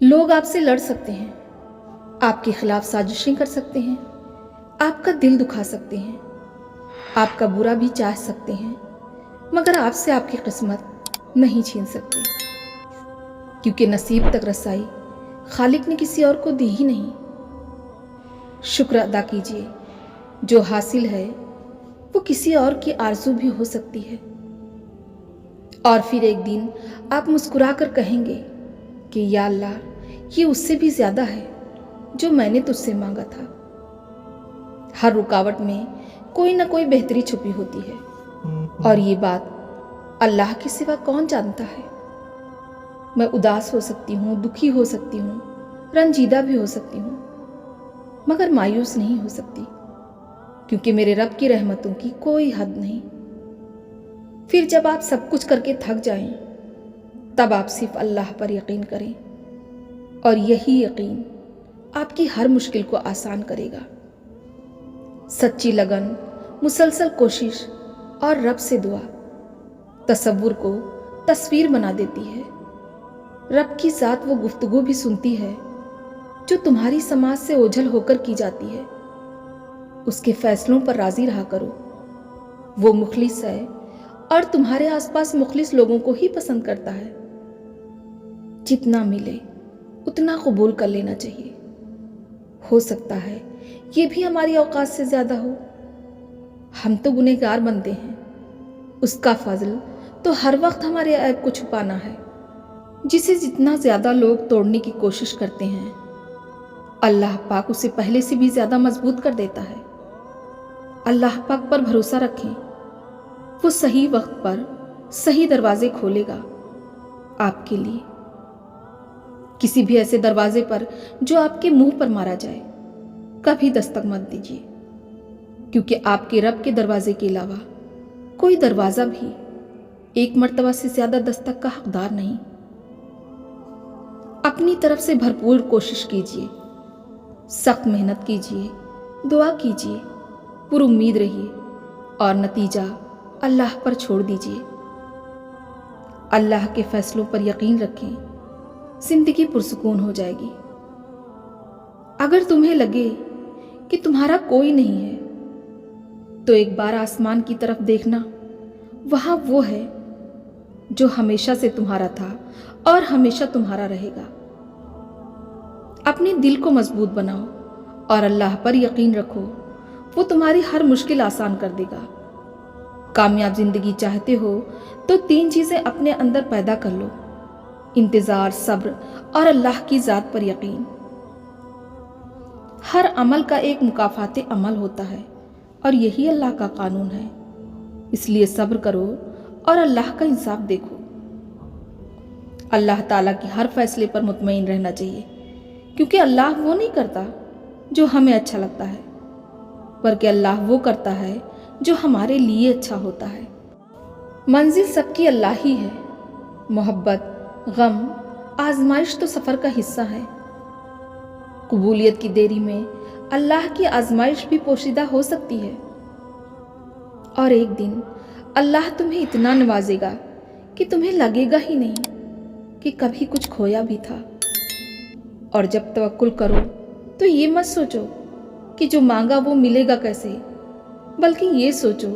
लोग आपसे लड़ सकते हैं, आपके खिलाफ साजिशें कर सकते हैं, आपका दिल दुखा सकते हैं, आपका बुरा भी चाह सकते हैं, मगर आपसे आपकी किस्मत नहीं छीन सकते, क्योंकि नसीब तक रसाई खालिक ने किसी और को दी ही नहीं। शुक्र अदा कीजिए, जो हासिल है वो किसी और की आरज़ू भी हो सकती है। और फिर एक दिन आप मुस्कुरा कर कहेंगे कि या अल्लाह, ये उससे भी ज़्यादा है जो मैंने तुझसे मांगा था। हर रुकावट में कोई ना कोई बेहतरी छुपी होती है, और ये बात अल्लाह के सिवा कौन जानता है। मैं उदास हो सकती हूँ, दुखी हो सकती हूँ, रंजीदा भी हो सकती हूँ, मगर मायूस नहीं हो सकती, क्योंकि मेरे रब की रहमतों की कोई हद नहीं। फिर जब आप सब कुछ करके थक जाएं, तब आप सिर्फ अल्लाह पर यकीन करें, और यही यकीन आपकी हर मुश्किल को आसान करेगा। सच्ची लगन, मुसलसल कोशिश और रब से दुआ तसव्वुर को तस्वीर बना देती है। रब की ज़ात वो गुफ्तगू भी सुनती है जो तुम्हारी समाज से ओझल होकर की जाती है। उसके फैसलों पर राजी रहा करो। वो मुखलिस है और तुम्हारे आसपास मुखलिस लोगों को ही पसंद करता है। जितना मिले उतना कबूल कर लेना चाहिए। हो सकता है ये भी हमारी औकात से ज़्यादा हो। हम तो गुनहगार बंदे हैं, उसका फजल तो हर वक्त हमारे ऐब को छुपाना है, जिसे जितना ज़्यादा लोग तोड़ने की कोशिश करते हैं, अल्लाह पाक उसे पहले से भी ज़्यादा मजबूत कर देता है। अल्लाह पाक पर भरोसा रखें, वो सही वक्त पर सही दरवाजे खोलेगा आपके लिए। किसी भी ऐसे दरवाजे पर जो आपके मुंह पर मारा जाए, कभी दस्तक मत दीजिए, क्योंकि आपके रब के दरवाजे के अलावा कोई दरवाजा भी एक मर्तबा से ज्यादा दस्तक का हकदार नहीं। अपनी तरफ से भरपूर कोशिश कीजिए, सख्त मेहनत कीजिए, दुआ कीजिए, पुरुम्मीद रहिए, और नतीजा अल्लाह पर छोड़ दीजिए। अल्लाह के फैसलों पर यकीन रखें, जिंदगी पुरसुकून हो जाएगी। अगर तुम्हें लगे कि तुम्हारा कोई नहीं है, तो एक बार आसमान की तरफ देखना। वहां वो है जो हमेशा से तुम्हारा था और हमेशा तुम्हारा रहेगा। अपने दिल को मजबूत बनाओ और अल्लाह पर यकीन रखो, वो तुम्हारी हर मुश्किल आसान कर देगा। कामयाब जिंदगी चाहते हो तो 3 चीजें अपने अंदर पैदा कर लो: इंतजार, सब्र और अल्लाह की ज़ात पर यकीन। हर अमल का एक मुकाफाते अमल होता है, और यही अल्लाह का कानून है। इसलिए सब्र करो और अल्लाह का इंसाफ देखो। अल्लाह ताला की हर फैसले पर मुतमईन रहना चाहिए, क्योंकि अल्लाह वो नहीं करता जो हमें अच्छा लगता है, बल्कि अल्लाह वो करता है जो हमारे लिए अच्छा होता है। मंजिल सबकी अल्लाह ही है। मोहब्बत, गम, आजमाइश तो सफ़र का हिस्सा है। कबूलियत की देरी में अल्लाह की आजमाइश भी पोशीदा हो सकती है, और एक दिन अल्लाह तुम्हें इतना नवाजेगा कि तुम्हें लगेगा ही नहीं कि कभी कुछ खोया भी था। और जब तवक्कुल करो तो ये मत सोचो कि जो मांगा वो मिलेगा कैसे, बल्कि ये सोचो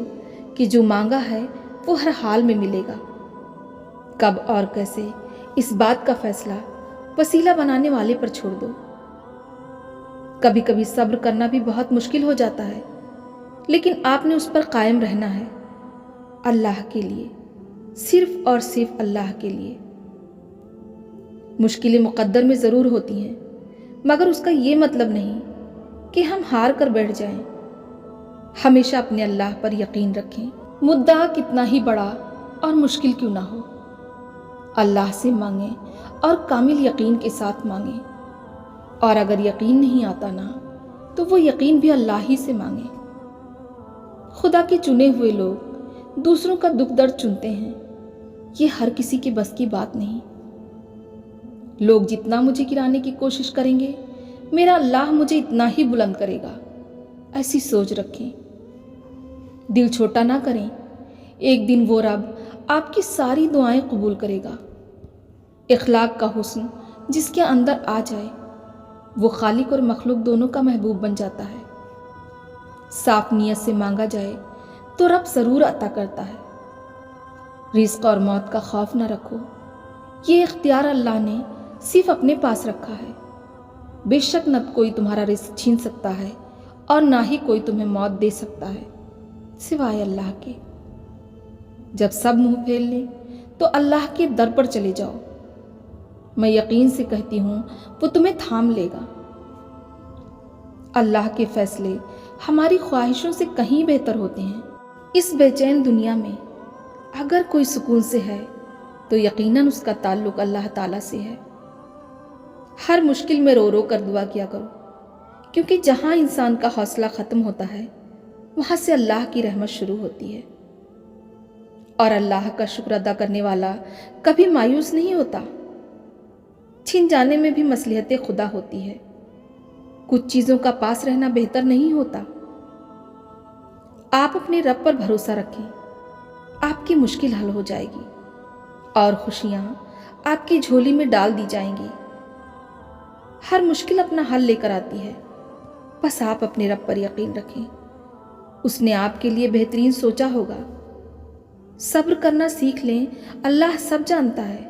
कि जो मांगा है वो हर हाल में मिलेगा। कब और कैसे, इस बात का फैसला वसीला बनाने वाले पर छोड़ दो। कभी कभी सब्र करना भी बहुत मुश्किल हो जाता है, लेकिन आपने उस पर कायम रहना है, अल्लाह के लिए, सिर्फ और सिर्फ अल्लाह के लिए। मुश्किलें मुक़द्दर में ज़रूर होती हैं, मगर उसका ये मतलब नहीं कि हम हार कर बैठ जाएं। हमेशा अपने अल्लाह पर यकीन रखें, मुद्दा कितना ही बड़ा और मुश्किल क्यों ना हो। अल्लाह से मांगें और कामिल यकीन के साथ मांगें, और अगर यकीन नहीं आता ना, तो वो यकीन भी अल्लाह ही से मांगें। खुदा के चुने हुए लोग दूसरों का दुख दर्द चुनते हैं, ये हर किसी के बस की बात नहीं। लोग जितना मुझे गिराने की कोशिश करेंगे, मेरा अल्लाह मुझे इतना ही बुलंद करेगा, ऐसी सोच रखें। दिल छोटा ना करें, एक दिन वो रब आपकी सारी दुआएं कबूल करेगा। इखलाक का हुस्न جس کے اندر آ جائے وہ خالق اور مخلوق دونوں کا محبوب بن جاتا ہے۔ صاف نیت سے مانگا جائے تو رب ضرور عطا کرتا ہے۔ رزق اور موت کا خوف نہ رکھو، یہ اختیار اللہ نے صرف اپنے پاس رکھا ہے۔ بے شک نہ کوئی تمہارا رزق چھین سکتا ہے اور نہ ہی کوئی تمہیں موت دے سکتا ہے سوائے اللہ کے۔ جب سب منہ پھیر لیں تو اللہ کے در پر چلے جاؤ، میں یقین سے کہتی ہوں وہ تمہیں تھام لے گا۔ اللہ کے فیصلے ہماری خواہشوں سے کہیں بہتر ہوتے ہیں۔ اس بے چین دنیا میں اگر کوئی سکون سے ہے تو یقیناً اس کا تعلق اللہ تعالیٰ سے ہے۔ ہر مشکل میں رو رو کر دعا کیا کرو، کیونکہ جہاں انسان کا حوصلہ ختم ہوتا ہے وہاں سے اللہ کی رحمت شروع ہوتی ہے، اور اللہ کا شکر ادا کرنے والا کبھی مایوس نہیں ہوتا۔ چھن جانے میں بھی مصلحت خدا ہوتی ہے، کچھ چیزوں کا پاس رہنا بہتر نہیں ہوتا۔ آپ اپنے رب پر بھروسہ رکھیں، آپ کی مشکل حل ہو جائے گی اور خوشیاں آپ کی جھولی میں ڈال دی جائیں گی۔ ہر مشکل اپنا حل لے کر آتی ہے، بس آپ اپنے رب پر یقین رکھیں، اس نے آپ کے لیے بہترین سوچا ہوگا۔ صبر کرنا سیکھ لیں، اللہ سب جانتا ہے،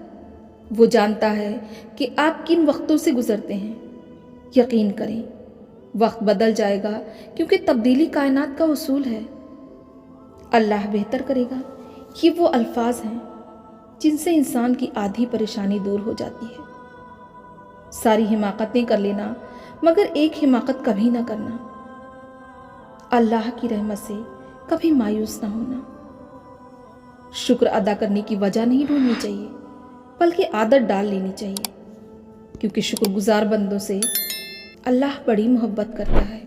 وہ جانتا ہے کہ آپ کن وقتوں سے گزرتے ہیں۔ یقین کریں وقت بدل جائے گا، کیونکہ تبدیلی کائنات کا اصول ہے۔ اللہ بہتر کرے گا، یہ وہ الفاظ ہیں جن سے انسان کی آدھی پریشانی دور ہو جاتی ہے۔ ساری حماقتیں کر لینا مگر ایک حماقت کبھی نہ کرنا۔ اللہ کی رحمت سے کبھی مایوس نہ ہونا۔ شکر ادا کرنے کی وجہ نہیں ڈھونڈنی چاہیے، بلکہ عادت ڈال لینی چاہیے، کیونکہ شکر گزار بندوں سے اللہ بڑی محبت کرتا ہے۔